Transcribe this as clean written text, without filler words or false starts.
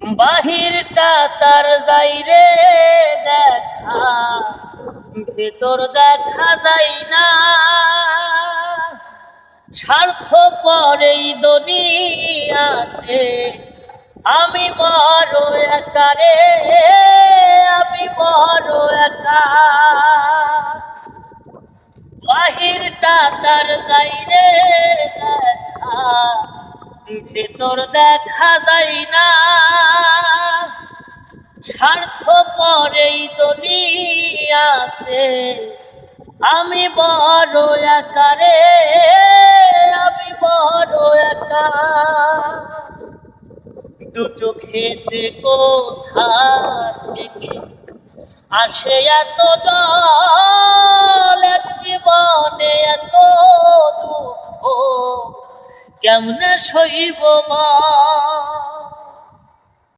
বাহিরটা তার যাই রে দেখা, ভেতর দেখা যায় না। স্বার্থপর এই দুনিয়াতে আমি বড় একা রে, আমি বড় একা। বাহিরটা তার যাই রে দেখা, ভেতর দেখা যায় না। স্বার্থপর এই দুনিয়াতে আমি বড় একা রে, আমি বড় একা। দু চোখেতে কোথা থেকে আসে এত জল, এক জীবনে এত দুঃখ কেমনে সইব বল।